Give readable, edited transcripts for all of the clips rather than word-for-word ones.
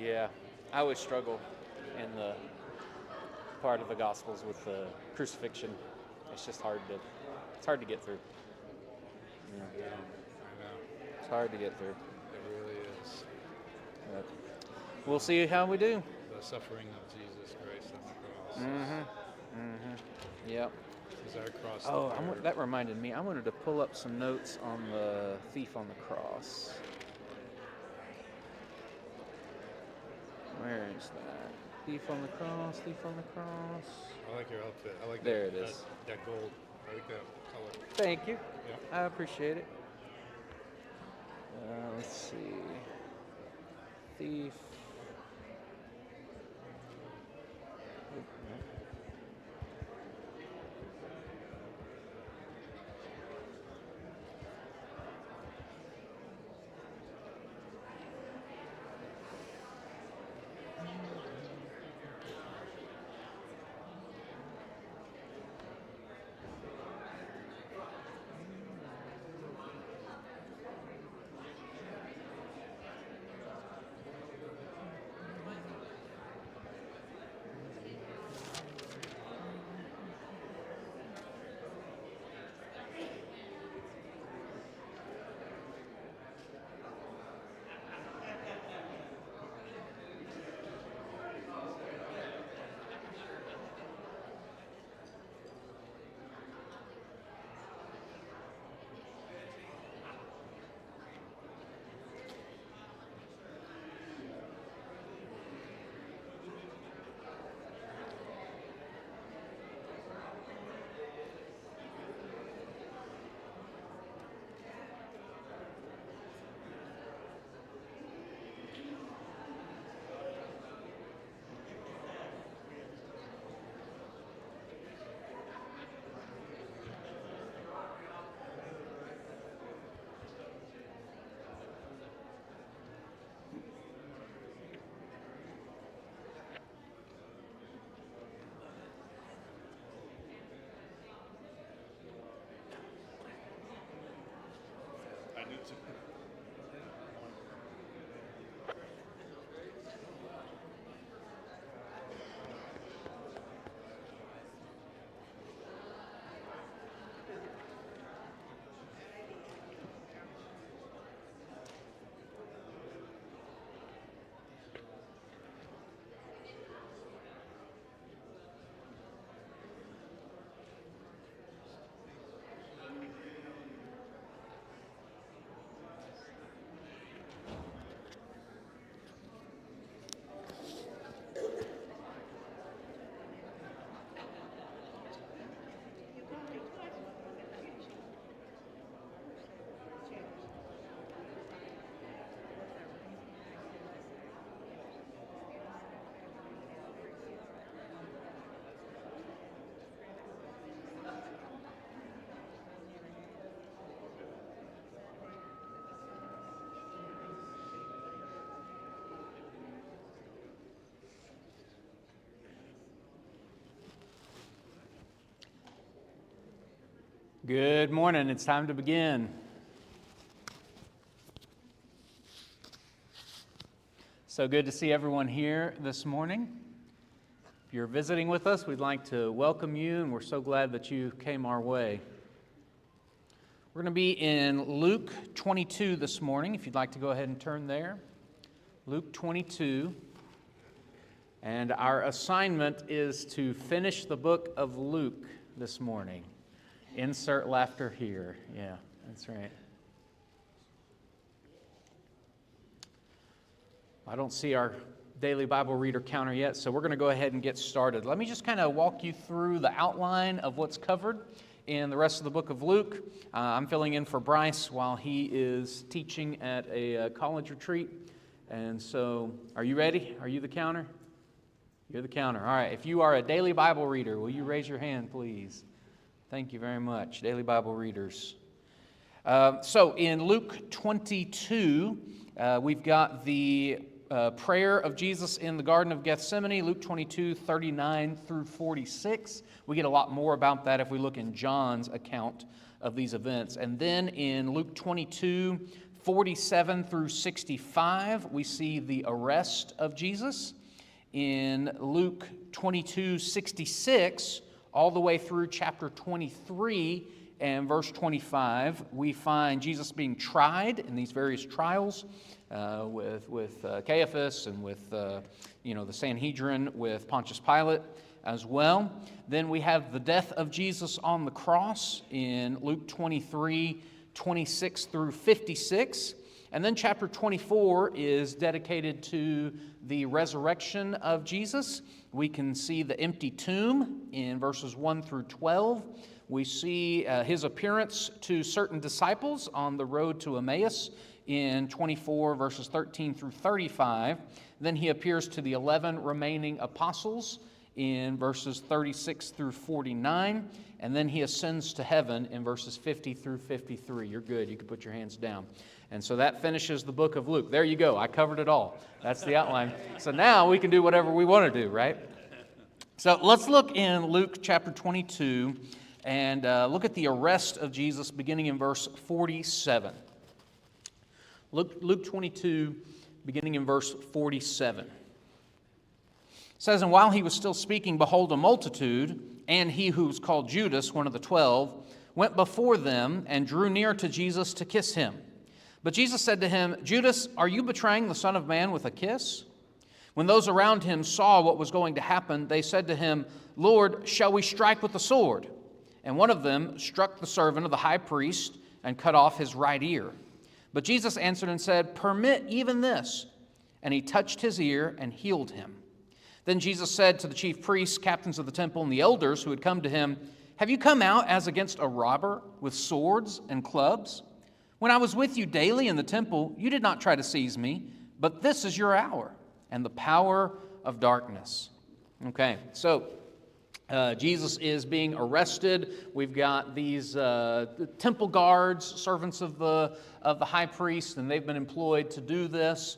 Yeah, I always struggle in the part of the Gospels with the crucifixion. It's just it's hard to get through. Yeah, I know. it's hard to get through. It really is. But we'll see how we do. The suffering of Jesus Christ on the cross Yep. is our cross. Oh, to bear. that reminded me. I wanted to pull up some notes on the thief on the cross. Where is that? Thief on the cross, thief on the cross. I like your outfit. I like There that, it is. That gold. I like that color. Thank you. Yeah. I appreciate it. Let's see. Thief. I do too. Good morning. It's time to begin. So good to see everyone here this morning. If you're visiting with us, we'd like to welcome you, and we're so glad that you came our way. We're going to be in Luke 22 this morning, if you'd like to go ahead and turn there. Luke 22. And our assignment is to finish the book of Luke this morning. Insert laughter here. Yeah, that's right. I don't see our daily Bible reader counter yet, so we're going to go ahead and get started. Let me just kind of walk you through the outline of what's covered in the rest of the book of Luke. I'm filling in for Bryce while he is teaching at a college retreat. And so, are you ready? Are you the counter? You're the counter. All right. If you are a daily Bible reader, will you raise your hand, please? Thank you very much, daily Bible readers. So in Luke 22, we've got the prayer of Jesus in the Garden of Gethsemane, Luke 22, 39 through 46. We get a lot more about that if we look in John's account of these events. And then in Luke 22, 47 through 65, we see the arrest of Jesus. In Luke 22:66, all the way through chapter 23 and verse 25, we find Jesus being tried in these various trials with Caiaphas and with the Sanhedrin, with Pontius Pilate as well. Then we have the death of Jesus on the cross in Luke 23:26 through 56. And then chapter 24 is dedicated to the resurrection of Jesus. We can see the empty tomb in verses 1 through 12. We see his appearance to certain disciples on the road to Emmaus in 24 verses 13 through 35. Then he appears to the 11 remaining apostles in verses 36 through 49. And then he ascends to heaven in verses 50 through 53. You're good. You can put your hands down. And so that finishes the book of Luke. There you go. I covered it all. That's the outline. So now we can do whatever we want to do, right? So let's look in Luke chapter 22 and look at the arrest of Jesus beginning in verse 47. Luke 22, beginning in verse 47. It says, "And while he was still speaking, behold, a multitude, and he who was called Judas, one of the 12, went before them and drew near to Jesus to kiss him. But Jesus said to him, Judas, are you betraying the Son of Man with a kiss? When those around him saw what was going to happen, they said to him, Lord, shall we strike with the sword? And one of them struck the servant of the high priest and cut off his right ear. But Jesus answered and said, Permit even this. And he touched his ear and healed him. Then Jesus said to the chief priests, captains of the temple, and the elders who had come to him, Have you come out as against a robber with swords and clubs? When I was with you daily in the temple, you did not try to seize me, but this is your hour and the power of darkness." Okay, so Jesus is being arrested. We've got these temple guards, servants of the high priest, and they've been employed to do this.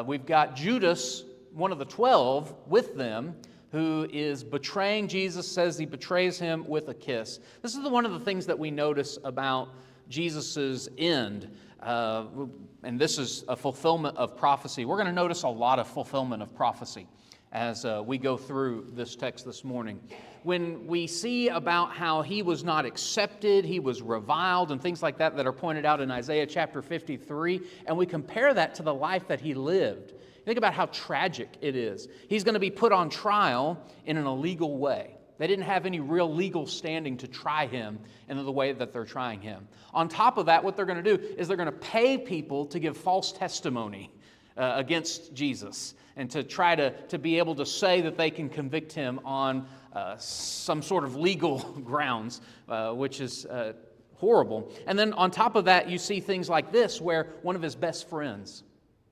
We've got Judas, one of the 12, with them, who is betraying Jesus, says he betrays him with a kiss. This is one of the things that we notice about Jesus' end, and this is a fulfillment of prophecy. We're going to notice a lot of fulfillment of prophecy as we go through this text this morning. When we see about how he was not accepted, he was reviled, and things like that that are pointed out in Isaiah chapter 53, and we compare that to the life that he lived, think about how tragic it is. He's going to be put on trial in an illegal way. They didn't have any real legal standing to try him in the way that they're trying him. On top of that, what they're going to do is they're going to pay people to give false testimony against Jesus and to try to be able to say that they can convict him on some sort of legal grounds, which is horrible. And then on top of that, you see things like this where one of his best friends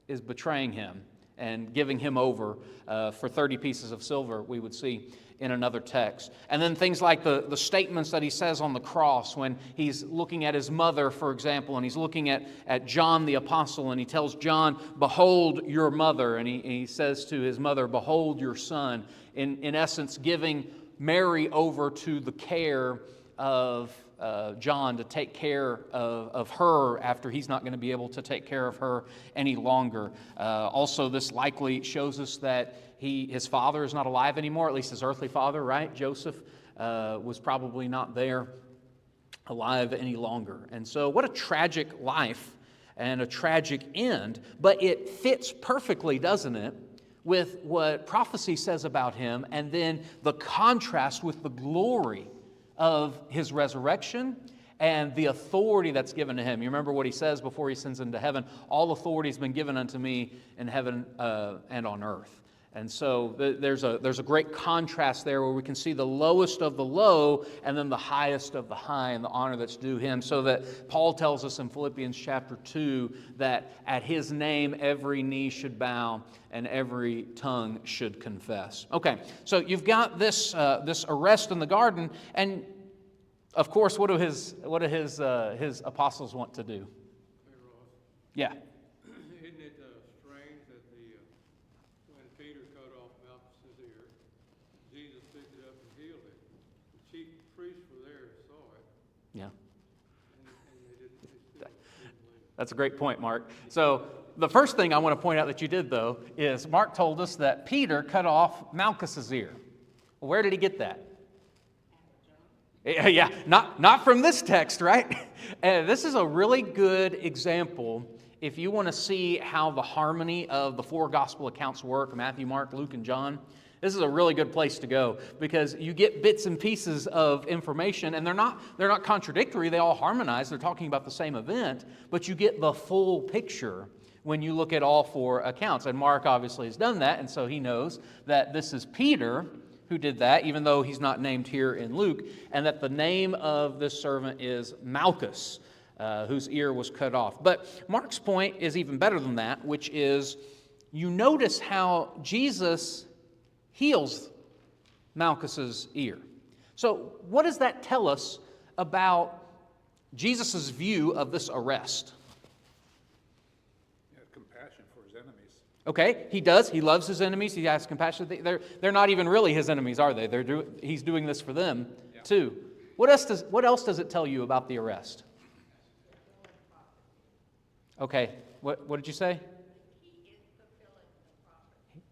is betraying him and giving him over for 30 pieces of silver, we would see in another text. And then things like the statements that he says on the cross when he's looking at his mother, for example, and he's looking at John the apostle, and he tells John, Behold your mother, and he says to his mother, Behold your son, in essence giving Mary over to the care of John to take care of her after he's not going to be able to take care of her any longer. Also, this likely shows us that his father is not alive anymore, at least his earthly father, right? Joseph was probably not there alive any longer. And so what a tragic life and a tragic end, but it fits perfectly, doesn't it, with what prophecy says about him, and then the contrast with the glory of his resurrection and the authority that's given to him. You remember what he says before he ascends into heaven, all authority has been given unto me in heaven and on earth. And so there's a great contrast there where we can see the lowest of the low and then the highest of the high and the honor that's due him, so that Paul tells us in Philippians chapter 2 that at his name every knee should bow and every tongue should confess. Okay, so you've got this arrest in the garden, and of course, what do his apostles want to do? Hey, Ross. Yeah. Isn't it strange that when Peter cut off Malchus's ear, Jesus picked it up and healed it? The chief priests were there and saw it, Yeah. and they still didn't believe it. That's a great point, Mark. So the first thing I want to point out that you did, though, is Mark told us that Peter cut off Malchus's ear. Well, where did he get that? Yeah, not from this text, right? And this is a really good example if you want to see how the harmony of the four gospel accounts work, Matthew, Mark, Luke, and John. This is a really good place to go because you get bits and pieces of information, and they're not contradictory. They all harmonize. They're talking about the same event, but you get the full picture when you look at all four accounts. And Mark obviously has done that, and so he knows that this is Peter who did that, even though he's not named here in Luke, and that the name of this servant is Malchus, whose ear was cut off. But Mark's point is even better than that, which is you notice how Jesus heals Malchus's ear. So what does that tell us about Jesus' view of this arrest? Yeah, compassion for his enemies. Okay, he does. He loves his enemies. He has compassion. They're not even really his enemies, are they? He's doing this for them, too. What else does it tell you about the arrest? Okay, what did you say?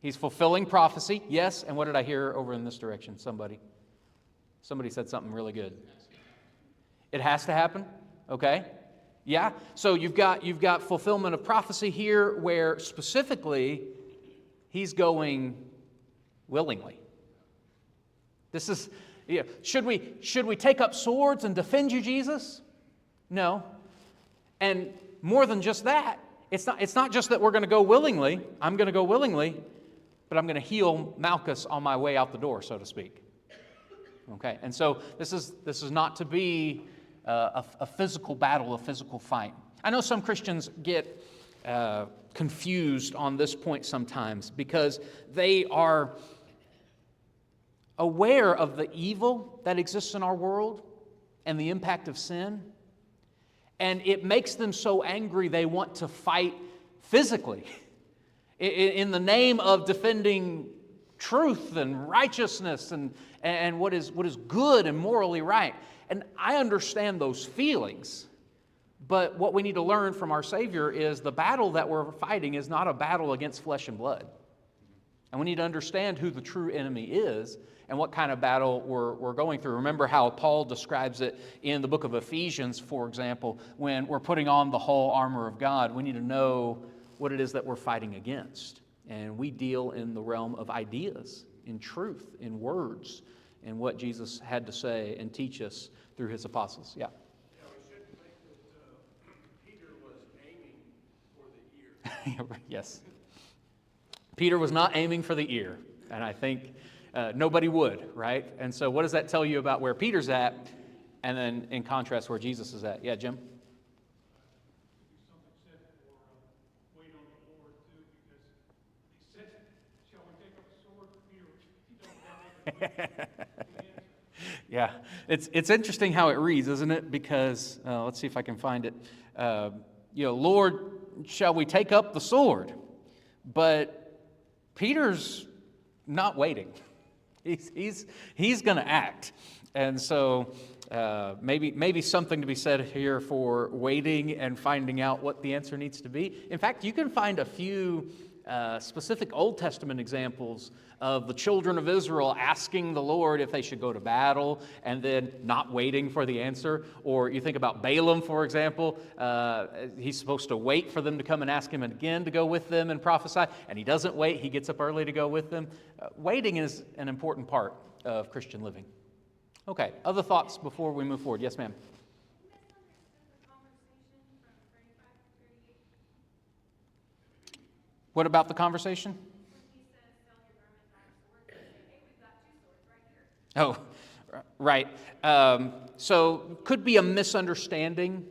He's fulfilling prophecy, yes. And what did I hear over in this direction? Somebody said something really good. It has to happen, okay? Yeah. So you've got fulfillment of prophecy here, where specifically he's going willingly. This is, yeah. Should we take up swords and defend you, Jesus? No. And more than just that, it's not just that we're going to go willingly. I'm going to go willingly. But I'm going to heal Malchus on my way out the door, so to speak. Okay, and so this is not to be a physical battle, a physical fight. I know some Christians get confused on this point sometimes because they are aware of the evil that exists in our world and the impact of sin, and it makes them so angry they want to fight physically. In the name of defending truth and righteousness and what is good and morally right. And I understand those feelings, but what we need to learn from our Savior is the battle that we're fighting is not a battle against flesh and blood. And we need to understand who the true enemy is and what kind of battle we're going through. Remember how Paul describes it in the book of Ephesians, for example, when we're putting on the whole armor of God. We need to know what it is that we're fighting against. And we deal in the realm of ideas, in truth, in words, and what Jesus had to say and teach us through his apostles. Yeah. Yeah, we shouldn't think that Peter was aiming for the ear. Yes. Peter was not aiming for the ear, and I think nobody would, right? And so what does that tell you about where Peter's at, and then in contrast where Jesus is at? Yeah, Jim? Yeah, it's interesting how it reads, isn't it? Because let's see if I can find it. Lord, shall we take up the sword? But Peter's not waiting. He's going to act, and so maybe something to be said here for waiting and finding out what the answer needs to be. In fact, you can find a few specific Old Testament examples of the children of Israel asking the Lord if they should go to battle and then not waiting for the answer. Or you think about Balaam, for example. He's supposed to wait for them to come and ask him again to go with them and prophesy, and he doesn't wait. He gets up early to go with them. Waiting is an important part of Christian living. Okay, other thoughts before we move forward? Yes, ma'am. What about the conversation? Oh, right. So could be a misunderstanding,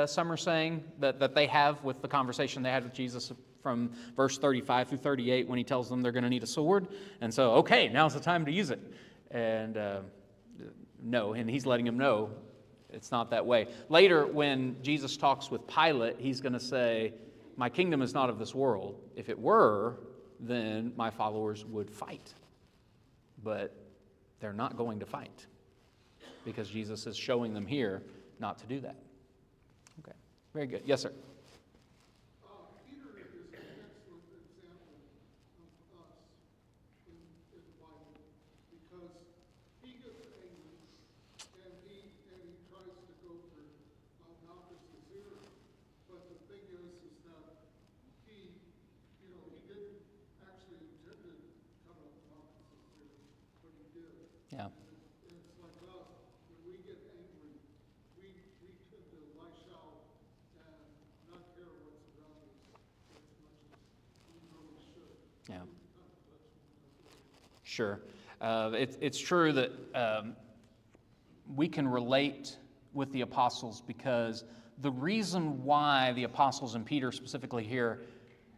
some are saying, that they have with the conversation they had with Jesus from verse 35 through 38 when he tells them they're going to need a sword. And so, okay, now's the time to use it. And no, and he's letting them know it's not that way. Later, when Jesus talks with Pilate, he's going to say, my kingdom is not of this world. If it were, then my followers would fight. But they're not going to fight because Jesus is showing them here not to do that. Okay, very good. Yes, sir. Yeah. Sure. It's true that we can relate with the apostles because the reason why the apostles and Peter specifically here,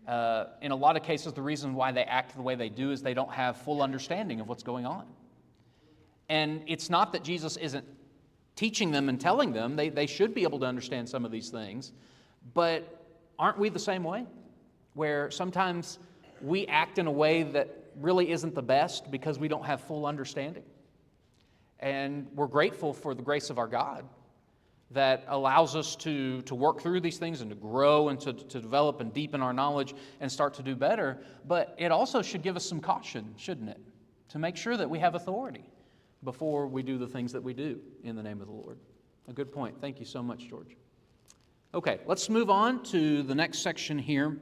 in a lot of cases, the reason why they act the way they do is they don't have full understanding of what's going on. And it's not that Jesus isn't teaching them and telling them. They should be able to understand some of these things. But aren't we the same way? Where sometimes we act in a way that really isn't the best because we don't have full understanding. And we're grateful for the grace of our God that allows us to work through these things and to grow and to develop and deepen our knowledge and start to do better. But it also should give us some caution, shouldn't it? To make sure that we have authority before we do the things that we do in the name of the Lord. A good point. Thank you so much, George. Okay, let's move on to the next section here.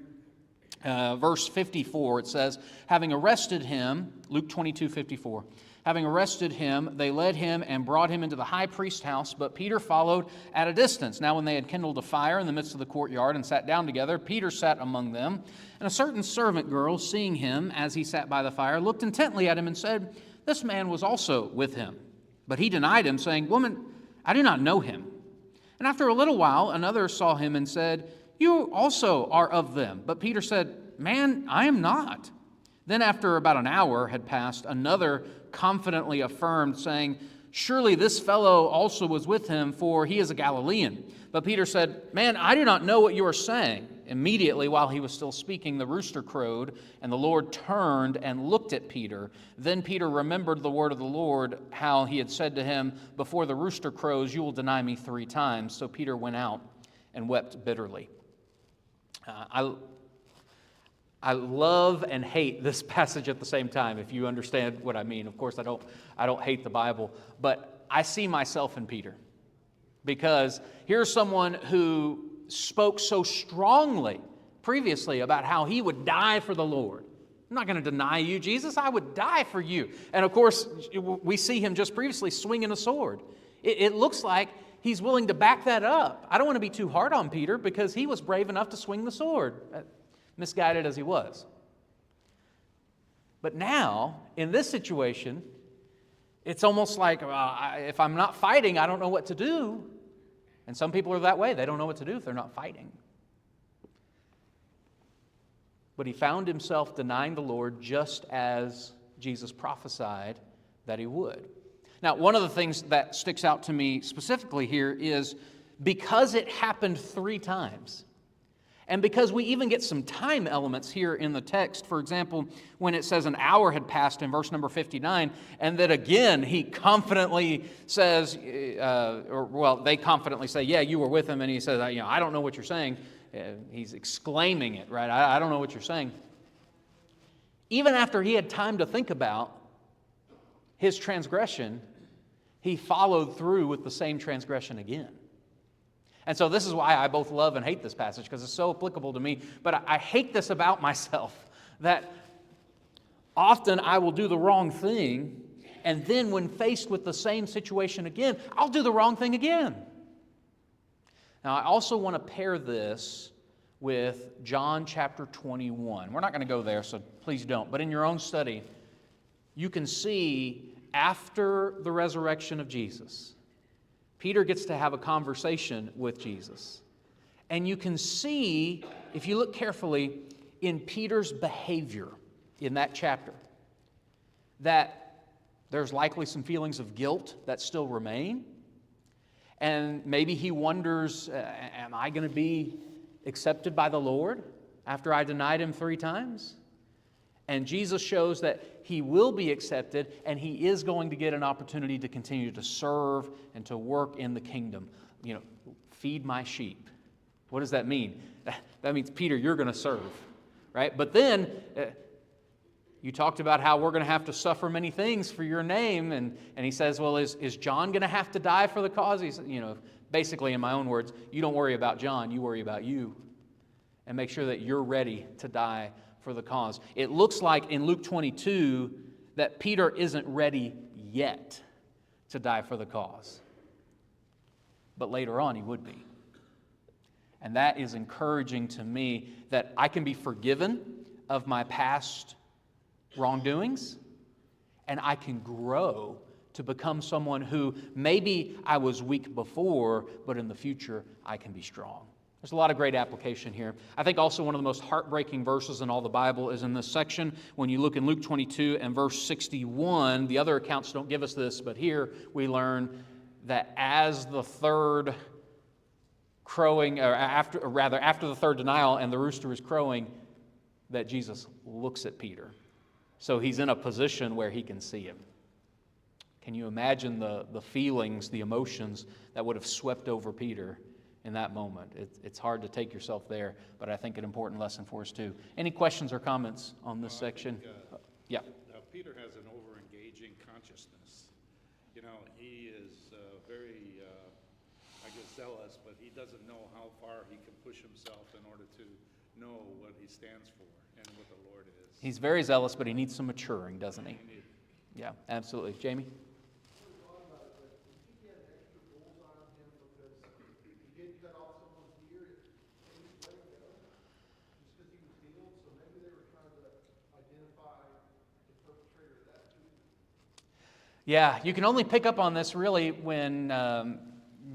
Verse 54, it says, having arrested him, Luke 22:54, having arrested him, they led him and brought him into the high priest's house, but Peter followed at a distance. Now when they had kindled a fire in the midst of the courtyard and sat down together, Peter sat among them. And a certain servant girl, seeing him as he sat by the fire, looked intently at him and said, this man was also with him. But he denied him, saying, woman, I do not know him. And after a little while, another saw him and said, you also are of them. But Peter said, man, I am not. Then after about an hour had passed, another confidently affirmed, saying, surely this fellow also was with him, for he is a Galilean. But Peter said, man, I do not know what you are saying. Immediately, while he was still speaking, the rooster crowed, and the Lord turned and looked at Peter. Then Peter remembered the word of the Lord, how he had said to him, before the rooster crows, you will deny me 3 times. So Peter went out and wept bitterly. I love and hate this passage at the same time, if you understand what I mean. Of course, I don't hate the Bible, but I see myself in Peter. Because here's someone who spoke so strongly previously about how he would die for the Lord. I'm not going to deny you, Jesus. I would die for you. And of course, we see him just previously swinging a sword. It looks like he's willing to back that up. I don't want to be too hard on Peter because he was brave enough to swing the sword, misguided as he was. But now, in this situation, it's almost like if I'm not fighting, I don't know what to do. And some people are that way. They don't know what to do if they're not fighting. But he found himself denying the Lord just as Jesus prophesied that he would. Now, one of the things that sticks out to me specifically here is because it happened 3 times, and because we even get some time elements here in the text, for example, when it says an hour had passed in verse number 59, and that again he confidently says, they confidently say, yeah, you were with him, and he says, I don't know what you're saying. He's exclaiming it, right? I don't know what you're saying. Even after he had time to think about his transgression, he followed through with the same transgression again. And so this is why I both love and hate this passage, because it's so applicable to me. But I hate this about myself, that often I will do the wrong thing, and then when faced with the same situation again, I'll do the wrong thing again. Now, I also want to pair this with John chapter 21. We're not going to go there, so please don't. But in your own study, you can see after the resurrection of Jesus, Peter gets to have a conversation with Jesus. And you can see, if you look carefully, in Peter's behavior in that chapter, that there's likely some feelings of guilt that still remain. And maybe he wonders, am I going to be accepted by the Lord after I denied him 3 times? And Jesus shows that he will be accepted, and he is going to get an opportunity to continue to serve and to work in the kingdom. Feed my sheep. What does that mean? That means, Peter, you're going to serve, right? But then you talked about how we're going to have to suffer many things for your name, and he says, well, is John going to have to die for the cause? He's, basically, in my own words, you don't worry about John, you worry about you, and make sure that you're ready to die for the cause. It looks like in Luke 22 that Peter isn't ready yet to die for the cause. But later on he would be. And that is encouraging to me, that I can be forgiven of my past wrongdoings, and I can grow to become someone who maybe I was weak before, but in the future I can be strong. There's a lot of great application here. I think also one of the most heartbreaking verses in all the Bible is in this section. When you look in Luke 22 and verse 61, the other accounts don't give us this, but here we learn that as the third crowing, or after the third denial and the rooster is crowing, that Jesus looks at Peter. So he's in a position where he can see him. Can you imagine the feelings, the emotions that would have swept over Peter in that moment? It's hard to take yourself there, but I think an important lesson for us too. Any questions or comments on this section? Yeah. Peter has an over-engaging consciousness. You know, he is very, I guess, zealous, but he doesn't know how far he can push himself in order to know what he stands for and what the Lord is. He's very zealous, but he needs some maturing, doesn't he? Yeah, absolutely. Jamie? Yeah, you can only pick up on this really when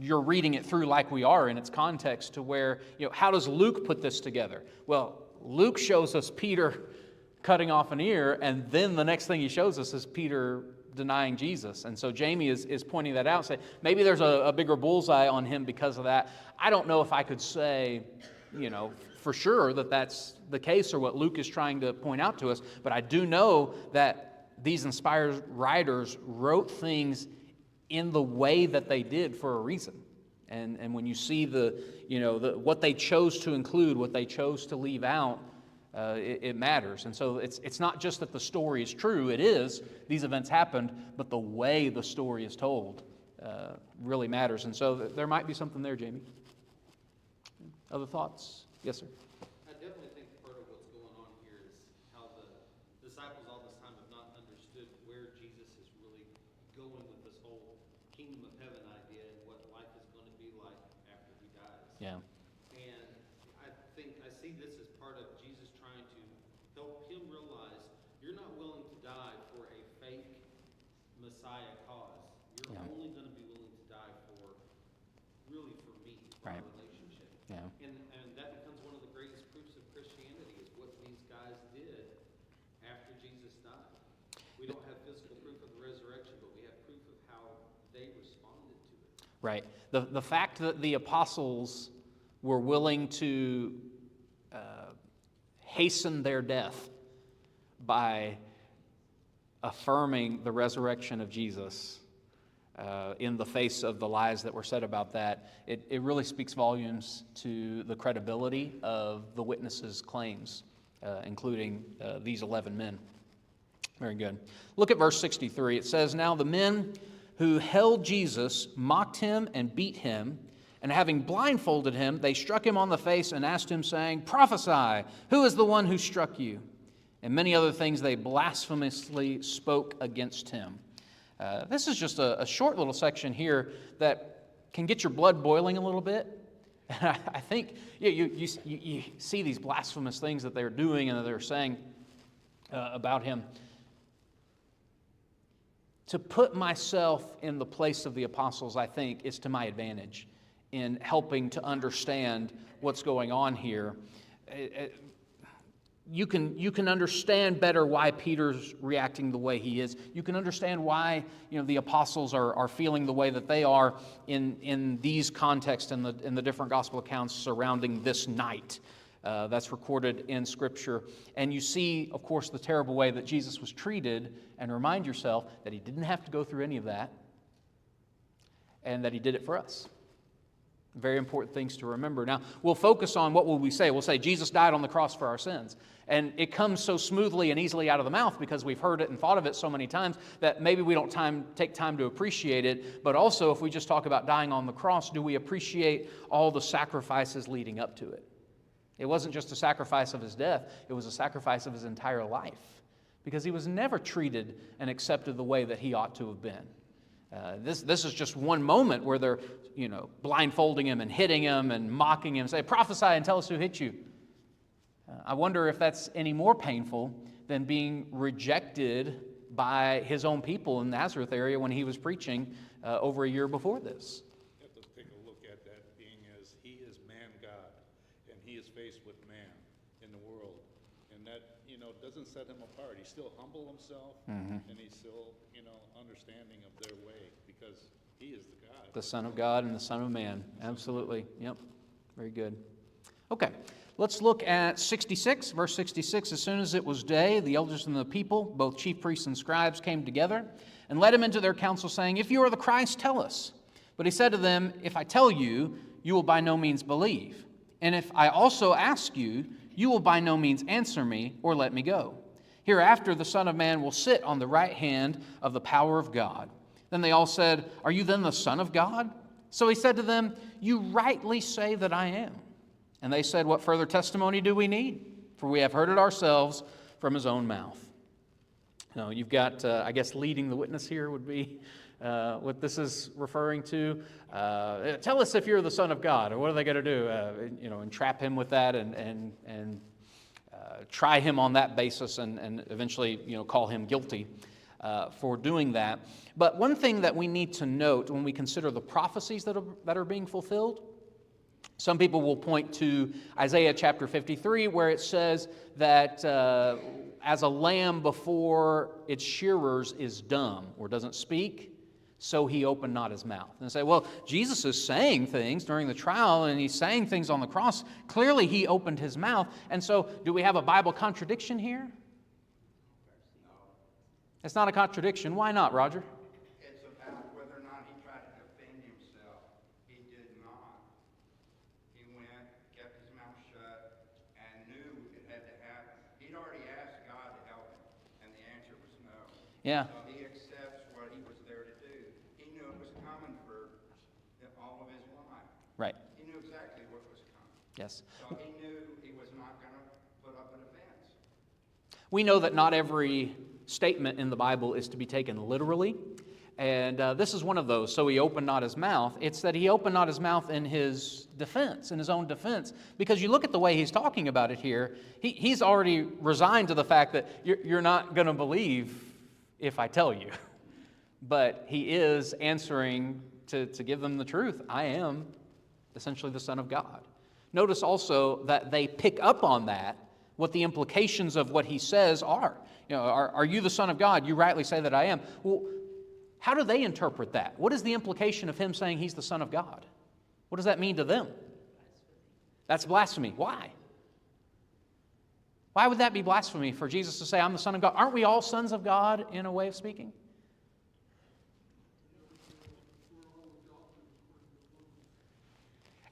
you're reading it through like we are in its context, to where, how does Luke put this together? Well, Luke shows us Peter cutting off an ear, and then the next thing he shows us is Peter denying Jesus. And so Jamie is pointing that out, saying maybe there's a bigger bullseye on him because of that. I don't know if I could say, for sure that that's the case or what Luke is trying to point out to us, but I do know that these inspired writers wrote things in the way that they did for a reason. And when you see what they chose to include, what they chose to leave out, it matters. And so it's not just that the story is true. It is. These events happened, but the way the story is told really matters. And so there might be something there, Jamie. Other thoughts? Yes, sir. I definitely think part of what's going on here is how the disciples all this time have not understood where Jesus is really going with this whole kingdom of heaven idea and what life is going to be like after he dies. Yeah. And I think I see this as part of Jesus trying to help him realize you're not willing to die for a fake Messiah cause. You're only going to be willing to die for me, for Right. our relationship. Yeah. And that becomes one of the greatest proofs of Christianity is what these guys did after Jesus died. We don't have physical proof of the resurrection, but we have proof of how they responded to it. Right. The fact that the apostles were willing to hasten their death by affirming the resurrection of Jesus in the face of the lies that were said about that, it really speaks volumes to the credibility of the witnesses' claims, including these 11 men. Very good. Look at verse 63. It says, "Now the men who held Jesus mocked him and beat him, and having blindfolded him, they struck him on the face and asked him, saying, 'Prophesy, who is the one who struck you?' And many other things they blasphemously spoke against him." This is just a short little section here that can get your blood boiling a little bit. I think you see these blasphemous things that they're doing and that they're saying about him. To put myself in the place of the apostles, I think, is to my advantage in helping to understand what's going on here. You can understand better why Peter's reacting the way he is. You can understand why the apostles are feeling the way that they are in these contexts in the different gospel accounts surrounding this night that's recorded in Scripture. And you see, of course, the terrible way that Jesus was treated, and remind yourself that he didn't have to go through any of that, and that he did it for us. Very important things to remember. Now, we'll focus on what will we say. We'll say Jesus died on the cross for our sins. And it comes so smoothly and easily out of the mouth because we've heard it and thought of it so many times that maybe we don't take time to appreciate it. But also, if we just talk about dying on the cross, do we appreciate all the sacrifices leading up to it? It wasn't just a sacrifice of his death. It was a sacrifice of his entire life because he was never treated and accepted the way that he ought to have been. This is just one moment where they're, blindfolding him and hitting him and mocking him, say, "Prophesy and tell us who hit you." I wonder if that's any more painful than being rejected by his own people in the Nazareth area when he was preaching over a year before this. You have to take a look at that being as he is man-God, and he is faced with man in the world. And that, doesn't set him apart. He's still humble himself, and he's still, understanding of their way, because he is the God. The Son of God and the Son of Man. Absolutely. Yep. Very good. Okay. Let's look at 66, verse 66. As soon as it was day, the elders and the people, both chief priests and scribes, came together and led him into their council, saying, "If you are the Christ, tell us." But he said to them, "If I tell you, you will by no means believe. And if I also ask you, you will by no means answer me or let me go. Hereafter the Son of Man will sit on the right hand of the power of God." Then they all said, "Are you then the Son of God?" So he said to them, "You rightly say that I am." And they said, "What further testimony do we need? For we have heard it ourselves from his own mouth." Now, you've got, I guess, leading the witness here would be what this is referring to. Tell us if you're the Son of God. Or what are they going to do? Entrap him with that and try him on that basis and eventually, call him guilty for doing that. But one thing that we need to note when we consider the prophecies that are being fulfilled, some people will point to Isaiah chapter 53, where it says that as a lamb before its shearers is dumb or doesn't speak, so he opened not his mouth. And they say, well, Jesus is saying things during the trial, and he's saying things on the cross. Clearly, he opened his mouth. And so, do we have a Bible contradiction here? It's not a contradiction. Why not, Roger? It's about whether or not he tried to defend himself. He did not. He went, kept his mouth shut, and knew it had to happen. He'd already asked God to help him, and the answer was no. Yeah. So he accepts what he was there to do. He knew it was coming for all of his life. Right. He knew exactly what was coming. Yes. So he knew he was not going to put up a defense. We know that not every statement in the Bible is to be taken literally, and this is one of those. So he opened not his mouth. It's that he opened not his mouth in his defense, in his own defense, because you look at the way he's talking about it here, he's already resigned to the fact that you're not going to believe if I tell you. But he is answering to give them the truth. I am essentially the Son of God. Notice also that they pick up on that, what the implications of what he says are. Are you the Son of God? You rightly say that I am. Well, how do they interpret that? What is the implication of him saying he's the Son of God? What does that mean to them? That's blasphemy. Why? Why would that be blasphemy for Jesus to say, I'm the Son of God? Aren't we all sons of God in a way of speaking?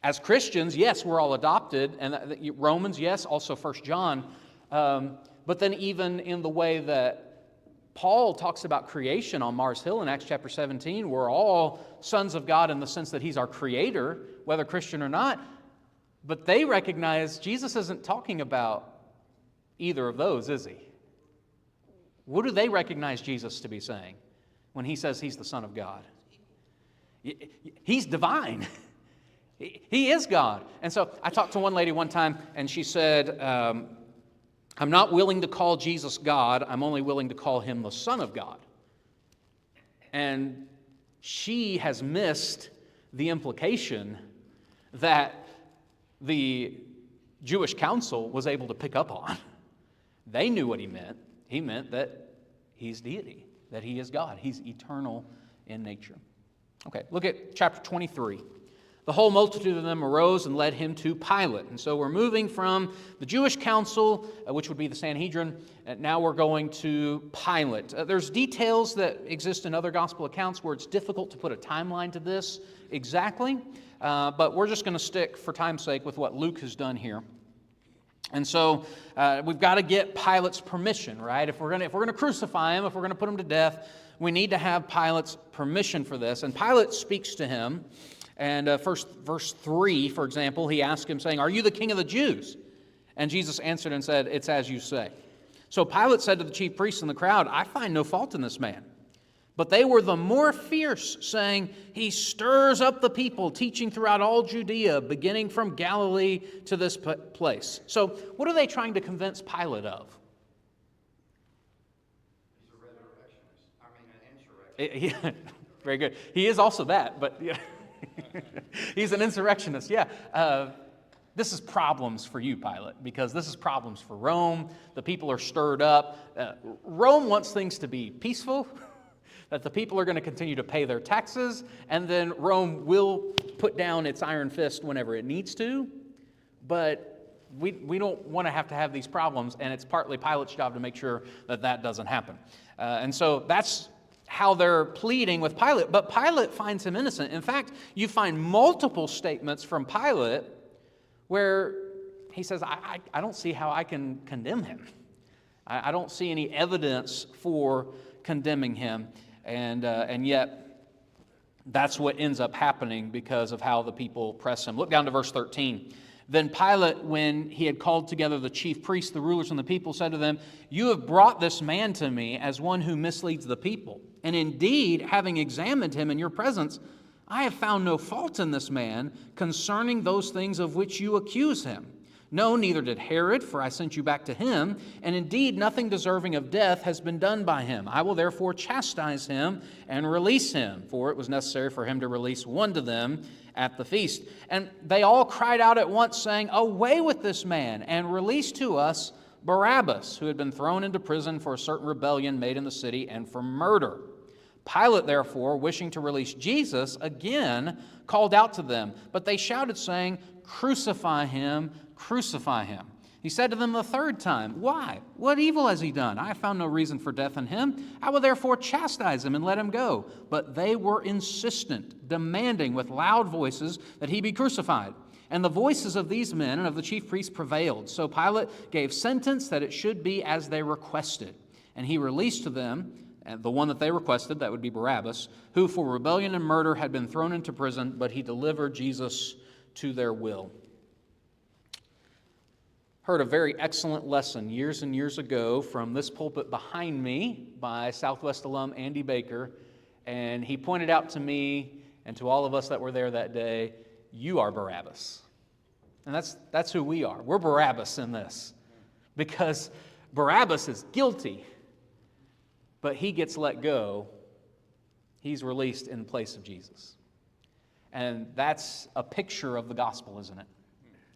As Christians, yes, we're all adopted, and Romans, yes, also 1 John. But then even in the way that Paul talks about creation on Mars Hill in Acts chapter 17, we're all sons of God in the sense that he's our creator, whether Christian or not. But they recognize Jesus isn't talking about either of those, is he? What do they recognize Jesus to be saying when he says he's the Son of God? He's divine. He is God. And so I talked to one lady one time, and she said, I'm not willing to call Jesus God. I'm only willing to call him the Son of God. And she has missed the implication that the Jewish council was able to pick up on. They knew what he meant. He meant that he's deity, that he is God. He's eternal in nature. Okay, look at chapter 23. The whole multitude of them arose and led him to Pilate. And so we're moving from the Jewish council, which would be the Sanhedrin, and now we're going to Pilate. There's details that exist in other gospel accounts where it's difficult to put a timeline to this exactly, but we're just going to stick, for time's sake, with what Luke has done here. And so we've got to get Pilate's permission, right? If we're going to crucify him, if we're going to put him to death, we need to have Pilate's permission for this. And Pilate speaks to him. And first, verse 3, for example, he asked him, saying, "Are you the king of the Jews?" And Jesus answered and said, "It's as you say." So Pilate said to the chief priests and the crowd, "I find no fault in this man." But they were the more fierce, saying, He stirs up the people, teaching throughout all Judea, beginning from Galilee to this place. So what are they trying to convince Pilate of? He's a resurrectionist. I mean, an insurrectionist. Yeah, very good. He is also that, but yeah. He's an insurrectionist, yeah. This is problems for you, Pilate, because this is problems for Rome. The people are stirred up. Rome wants things to be peaceful, that the people are going to continue to pay their taxes, and then Rome will put down its iron fist whenever it needs to. But we don't want to have these problems, and it's partly Pilate's job to make sure that that doesn't happen. And so that's how they're pleading with Pilate. But Pilate finds him innocent. In fact, you find multiple statements from Pilate where he says, I don't see how I can condemn him. I don't see any evidence for condemning him. And yet, that's what ends up happening because of how the people press him. Look down to verse 13. Then Pilate, when he had called together the chief priests, the rulers, and the people, said to them, You have brought this man to me as one who misleads the people. And indeed, having examined him in your presence, I have found no fault in this man concerning those things of which you accuse him. No, neither did Herod, for I sent you back to him, and indeed nothing deserving of death has been done by him. I will therefore chastise him and release him, for it was necessary for him to release one to them at the feast. And they all cried out at once, saying, Away with this man, and release to us Barabbas, who had been thrown into prison for a certain rebellion made in the city and for murder. Pilate, therefore, wishing to release Jesus, again called out to them, but they shouted, saying, Crucify him, crucify him. He said to them the third time, Why? What evil has he done? I have found no reason for death in him. I will therefore chastise him and let him go. But they were insistent, demanding with loud voices that he be crucified. And the voices of these men and of the chief priests prevailed. So Pilate gave sentence that it should be as they requested. And he released to them the one that they requested, that would be Barabbas, who for rebellion and murder had been thrown into prison, but he delivered Jesus to their will. Heard a very excellent lesson years and years ago from this pulpit behind me by Southwest alum Andy Baker, and he pointed out to me and to all of us that were there that day, you are Barabbas. And that's who we are. We're Barabbas in this, because Barabbas is guilty, but he gets let go. He's released in place of Jesus. And that's a picture of the gospel, isn't it?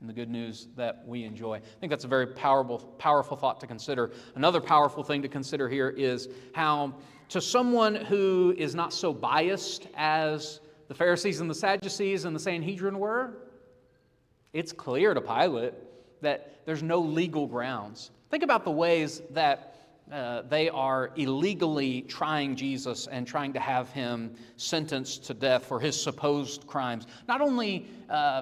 And the good news that we enjoy. I think that's a very powerful thought to consider. Another powerful thing to consider here is how, to someone who is not so biased as the Pharisees and the Sadducees and the Sanhedrin were, it's clear to Pilate that there's no legal grounds. Think about the ways that they are illegally trying Jesus and trying to have him sentenced to death for his supposed crimes. Not only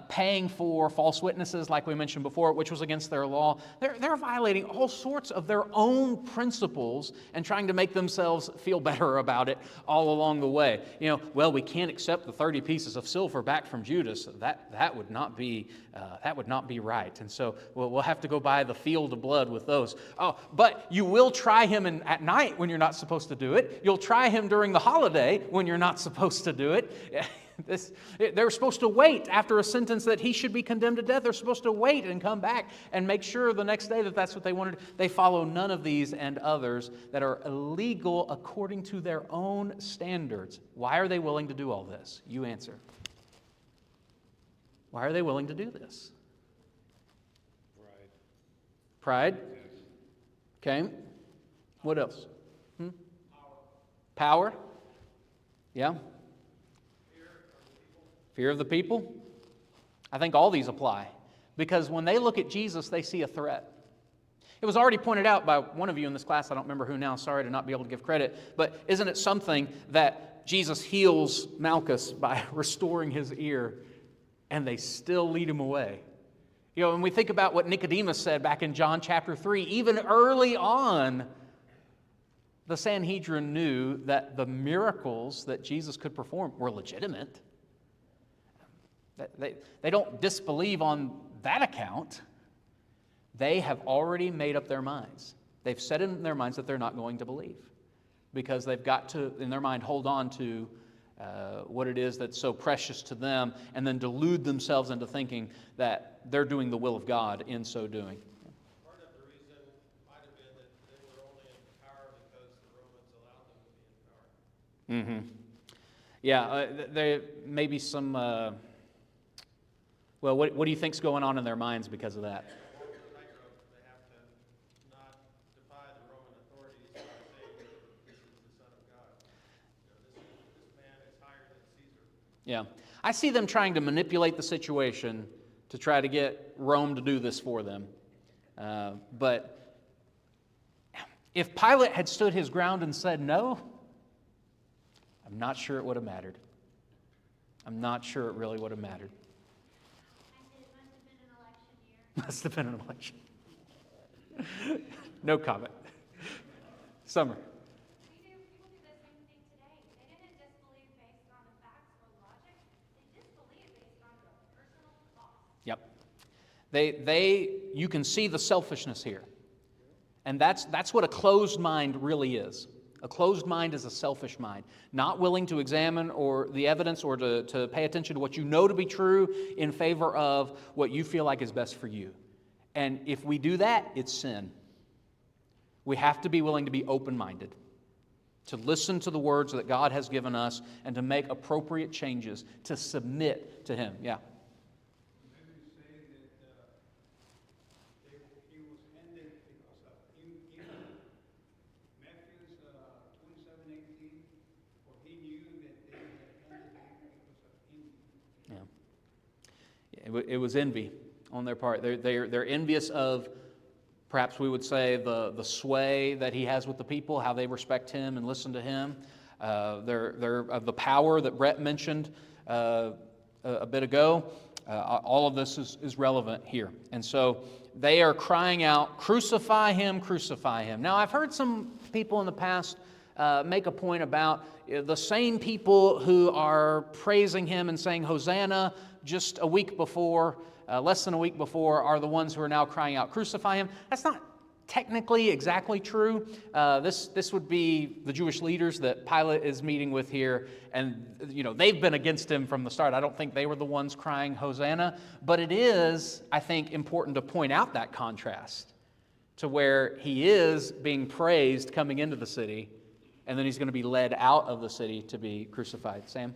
paying for false witnesses, like we mentioned before, which was against their law, they're violating all sorts of their own principles and trying to make themselves feel better about it all along the way. Well, we can't accept the 30 pieces of silver back from Judas. That would not be right. And so we'll have to go buy the field of blood with those. Oh, but you will try him at night when you're not supposed to do it. You'll try him during the holiday when you're not supposed to do it. They're supposed to wait after a sentence that he should be condemned to death. They're supposed to wait and come back and make sure the next day that that's what they wanted. They follow none of these and others that are illegal according to their own standards. Why are they willing to do all this? You answer. Why are they willing to do this? Pride? Okay. What else? Power? Yeah. Fear of the people? I think all these apply. Because when they look at Jesus, they see a threat. It was already pointed out by one of you in this class, I don't remember who now, sorry to not be able to give credit, but isn't it something that Jesus heals Malchus by restoring his ear, and they still lead him away? When we think about what Nicodemus said back in John chapter 3, even early on, the Sanhedrin knew that the miracles that Jesus could perform were legitimate. They don't disbelieve on that account. They have already made up their minds. They've set in their minds that they're not going to believe. because they've got to, in their mind, hold on to what it is that's so precious to them, and then delude themselves into thinking that they're doing the will of God in so doing. Part of the reason might have been that they were only in power because the Romans allowed them to be in power. Yeah, there may be some, well, what do you think's going on in their minds because of that? Or the tightrope, they have to not defy the Roman authorities by saying this is the Son of God. This man is higher than Caesar. Yeah. I see them trying to manipulate the situation to try to get Rome to do this for them. But if Pilate had stood his ground and said no, I'm not sure it would have mattered. I'm not sure it really would have mattered. Must have been an election year. No comment. Summer. People do the same thing today. They didn't disbelieve based on the facts or logic. They disbelieved based on the personal cost. Yep. You can see the selfishness here. And that's what a closed mind really is. A closed mind is a selfish mind, not willing to examine or the evidence or to pay attention to what you know to be true in favor of what you feel like is best for you. And if we do that, it's sin. We have to be willing to be open-minded, to listen to the words that God has given us and to make appropriate changes, to submit to Him. Yeah. Maybe say that he was ended because of evil. Matthew 27:18, for he knew that they had ended him because of envy. Yeah. It was envy on their part. They're envious of, perhaps we would say, the sway that he has with the people, how they respect him and listen to him. They're of the power that Brett mentioned a bit ago. All of this is relevant here. And so they are crying out, "Crucify him, crucify him." Now, I've heard some people in the past make a point about the same people who are praising him and saying Hosanna just a week before, less than a week before, are the ones who are now crying out, "Crucify him." That's not technically exactly true. This would be the Jewish leaders that Pilate is meeting with here, and they've been against him from the start. I don't think they were the ones crying Hosanna, but it is, I think, important to point out that contrast to where he is being praised coming into the city, and then he's going to be led out of the city to be crucified. Sam?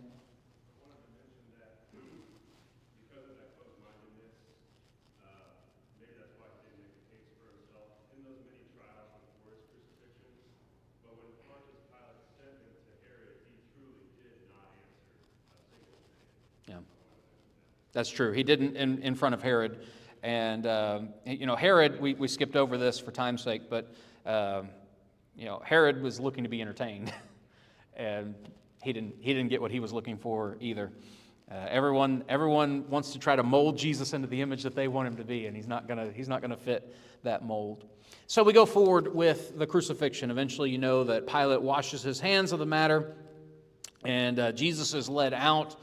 That's true. He didn't in front of Herod. And, Herod, we skipped over this for time's sake, but, Herod was looking to be entertained. And he didn't get what he was looking for either. Everyone wants to try to mold Jesus into the image that they want him to be, and he's not gonna fit that mold. So we go forward with the crucifixion. Eventually, you know that Pilate washes his hands of the matter, and Jesus is led out.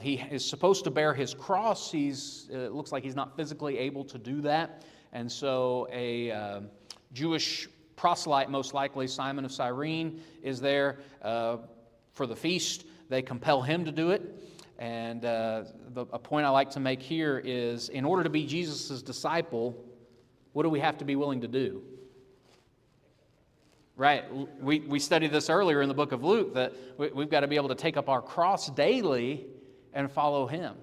He is supposed to bear his cross. It looks like he's not physically able to do that. And so a Jewish proselyte, most likely Simon of Cyrene, is there for the feast. They compel him to do it. And a point I like to make here is, in order to be Jesus' disciple, what do we have to be willing to do? Right. We studied this earlier in the book of Luke, that we've got to be able to take up our cross daily and follow him.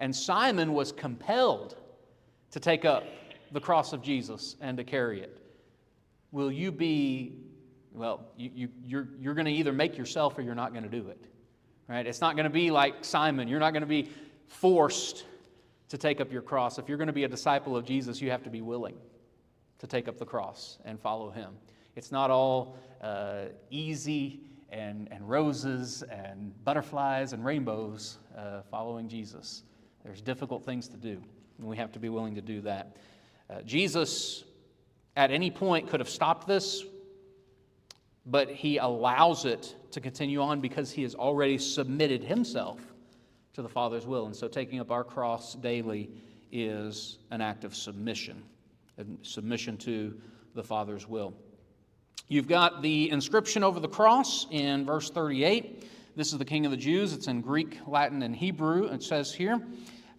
And Simon was compelled to take up the cross of Jesus and to carry it. Will you be, you're going to either make yourself or you're not going to do it. Right? It's not going to be like Simon. You're not going to be forced to take up your cross. If you're going to be a disciple of Jesus, you have to be willing to take up the cross and follow him. It's not all easy and roses and butterflies and rainbows following Jesus. There's difficult things to do, and we have to be willing to do that. Jesus, at any point, could have stopped this, but he allows it to continue on because he has already submitted himself to the Father's will. And so taking up our cross daily is an act of submission to the Father's will. You've got the inscription over the cross in verse 38. This is the King of the Jews. It's in Greek, Latin, and Hebrew, it says here.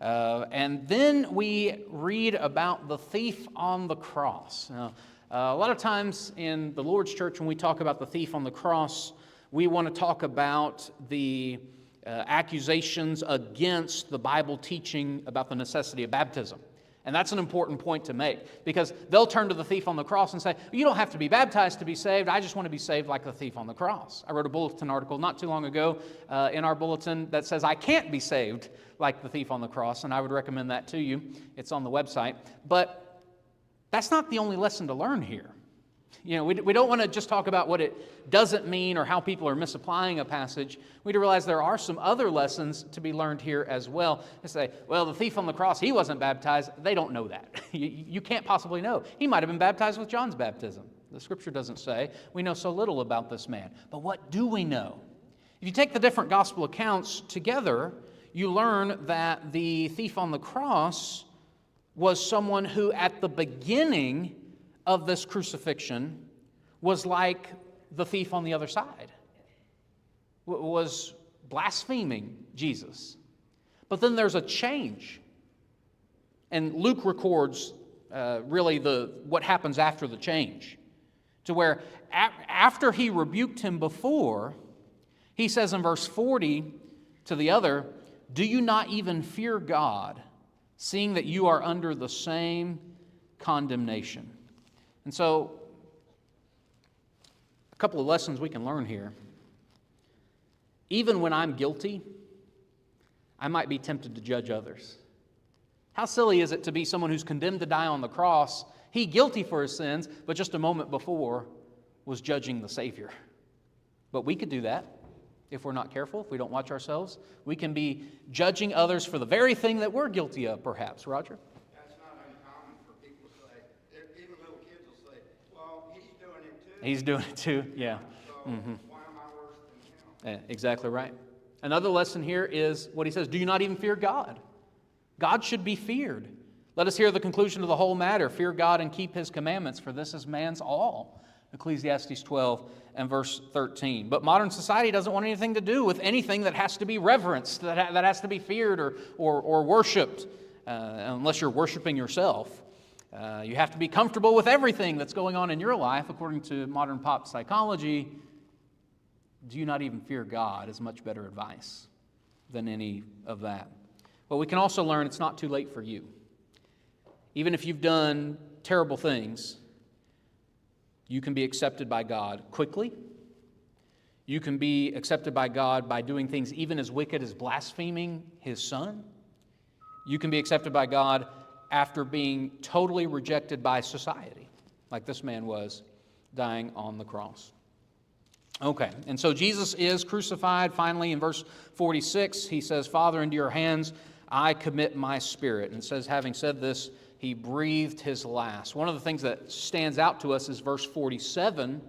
And then we read about the thief on the cross. Now, a lot of times in the Lord's church, when we talk about the thief on the cross, we want to talk about the accusations against the Bible teaching about the necessity of baptism. And that's an important point to make, because they'll turn to the thief on the cross and say, you don't have to be baptized to be saved. I just want to be saved like the thief on the cross. I wrote a bulletin article not too long ago in our bulletin that says I can't be saved like the thief on the cross, and I would recommend that to you. It's on the website. But that's not the only lesson to learn here. You know, we don't want to just talk about what it doesn't mean or how people are misapplying a passage. We need to realize there are some other lessons to be learned here as well. They say, well, the thief on the cross, he wasn't baptized. They don't know that. You can't possibly know. He might have been baptized with John's baptism. The Scripture doesn't say. We know so little about this man. But what do we know? If you take the different gospel accounts together, you learn that the thief on the cross was someone who at the beginning of this crucifixion was like the thief on the other side, was blaspheming Jesus. But then there's a change. And Luke records really what happens after the change, to where after he rebuked him before, he says in verse 40 to the other, do you not even fear God, seeing that you are under the same condemnation? And so, a couple of lessons we can learn here. Even when I'm guilty, I might be tempted to judge others. How silly is it to be someone who's condemned to die on the cross, he guilty for his sins, but just a moment before was judging the Savior? But we could do that if we're not careful, if we don't watch ourselves. We can be judging others for the very thing that we're guilty of, perhaps. Roger? That's not uncommon for people to say, even little kids will say, well, he's doing it too. He's doing it too, yeah. So why am I worse than him? Exactly right. Another lesson here is what he says, do you not even fear God? God should be feared. Let us hear the conclusion of the whole matter. Fear God and keep His commandments, for this is man's all. Ecclesiastes 12 and verse 13. But modern society doesn't want anything to do with anything that has to be reverenced, that has to be feared or worshipped, unless you're worshiping yourself. You have to be comfortable with everything that's going on in your life, according to modern pop psychology. Do you not even fear God is much better advice than any of that. But we can also learn it's not too late for you. Even if you've done terrible things, you can be accepted by God quickly. You can be accepted by God by doing things even as wicked as blaspheming His Son. You can be accepted by God after being totally rejected by society, like this man was dying on the cross. Okay, and so Jesus is crucified. Finally, in verse 46, he says, Father, into your hands I commit my spirit. And it says, having said this, he breathed his last. One of the things that stands out to us is verse 47,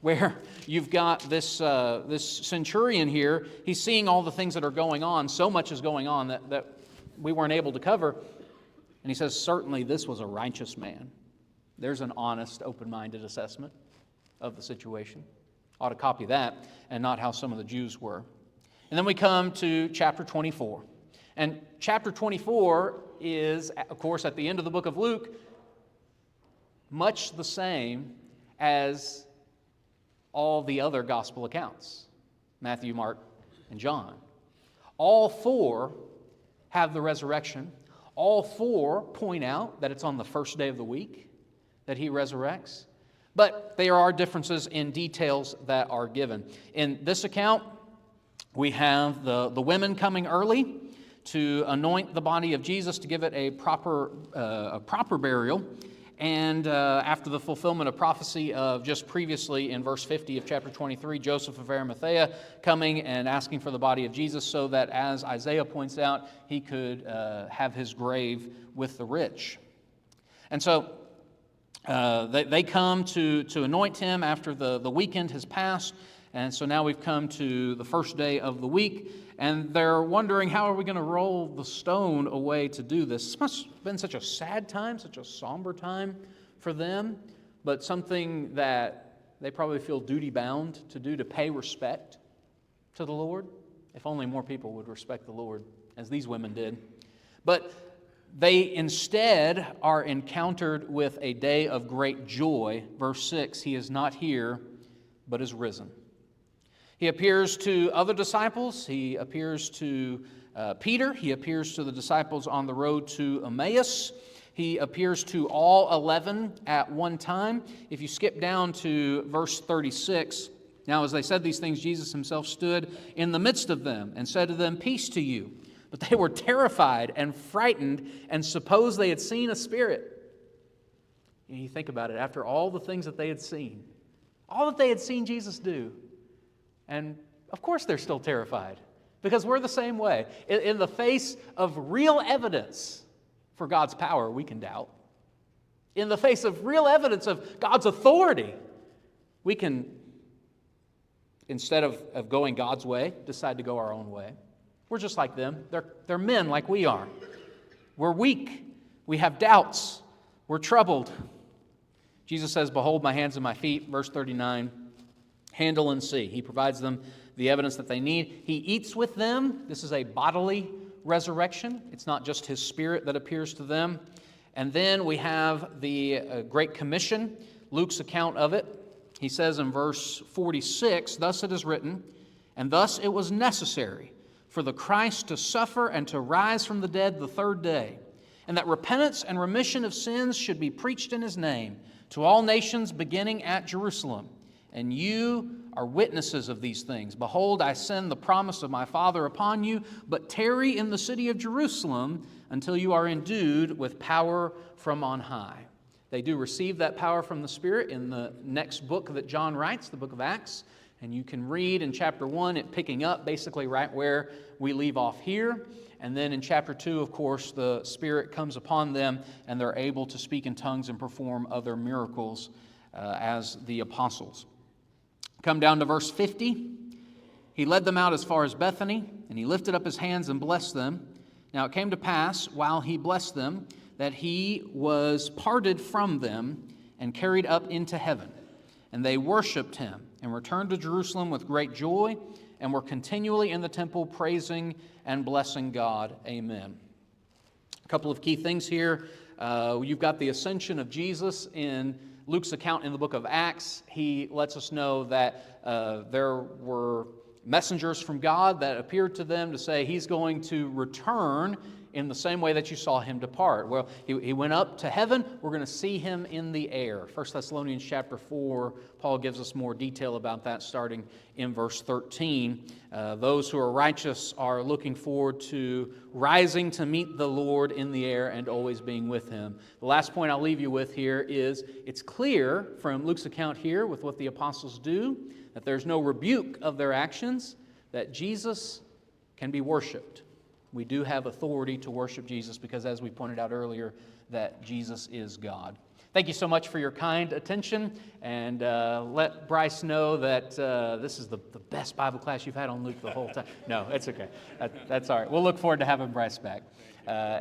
where you've got this centurion here. He's seeing all the things that are going on. So much is going on that we weren't able to cover. And he says, certainly this was a righteous man. There's an honest, open-minded assessment of the situation. Ought to copy that and not how some of the Jews were. And then we come to chapter 24. And chapter 24 is, of course, at the end of the book of Luke, much the same as all the other gospel accounts, Matthew, Mark, and John. All four have the resurrection. All four point out that it's on the first day of the week that he resurrects. But there are differences in details that are given. In this account, we have the women coming early to anoint the body of Jesus, to give it a proper burial. And after the fulfillment of prophecy of just previously in verse 50 of chapter 23, Joseph of Arimathea coming and asking for the body of Jesus so that, as Isaiah points out, he could have his grave with the rich. And so they come to anoint him after the weekend has passed. And so now we've come to the first day of the week, and they're wondering, how are we going to roll the stone away to do this? This must have been such a sad time, such a somber time for them, but something that they probably feel duty-bound to do to pay respect to the Lord. If only more people would respect the Lord, as these women did. But they instead are encountered with a day of great joy. Verse 6, He is not here, but is risen. He appears to other disciples. He appears to Peter. He appears to the disciples on the road to Emmaus. He appears to all 11 at one time. If you skip down to verse 36, now as they said these things, Jesus himself stood in the midst of them and said to them, "Peace to you." But they were terrified and frightened and supposed they had seen a spirit. And you think about it, after all the things that they had seen, all that they had seen Jesus do, and of course they're still terrified, because we're the same way. In the face of real evidence for God's power, we can doubt. In the face of real evidence of God's authority, we can, instead of going God's way, decide to go our own way. We're just like them. They're men like we are. We're weak. We have doubts. We're troubled. Jesus says, "Behold my hands and my feet," verse 39. Handle and see. He provides them the evidence that they need. He eats with them. This is a bodily resurrection. It's not just His Spirit that appears to them. And then we have the Great Commission, Luke's account of it. He says in verse 46, "Thus it is written, and thus it was necessary for the Christ to suffer and to rise from the dead the third day, and that repentance and remission of sins should be preached in His name to all nations beginning at Jerusalem. And you are witnesses of these things. Behold, I send the promise of my Father upon you, but tarry in the city of Jerusalem until you are endued with power from on high." They do receive that power from the Spirit in the next book that John writes, the book of Acts. And you can read in chapter 1 it picking up basically right where we leave off here. And then in chapter 2, of course, the Spirit comes upon them and they're able to speak in tongues and perform other miracles as the apostles. Come down to verse 50. He led them out as far as Bethany, and He lifted up His hands and blessed them. Now it came to pass, while He blessed them, that He was parted from them and carried up into heaven. And they worshipped Him and returned to Jerusalem with great joy and were continually in the temple praising and blessing God. Amen. A couple of key things here. You've got the ascension of Jesus in Luke's account in the book of Acts. He lets us know that there were messengers from God that appeared to them to say He's going to return in the same way that you saw Him depart. Well, He went up to heaven. We're going to see Him in the air. 1 Thessalonians chapter 4, Paul gives us more detail about that starting in verse 13. Those who are righteous are looking forward to rising to meet the Lord in the air and always being with Him. The last point I'll leave you with here is it's clear from Luke's account here with what the apostles do that there's no rebuke of their actions, that Jesus can be worshiped. We do have authority to worship Jesus because, as we pointed out earlier, that Jesus is God. Thank you so much for your kind attention, and let Bryce know that this is the best Bible class you've had on Luke the whole time. No, it's okay. That's all right. We'll look forward to having Bryce back.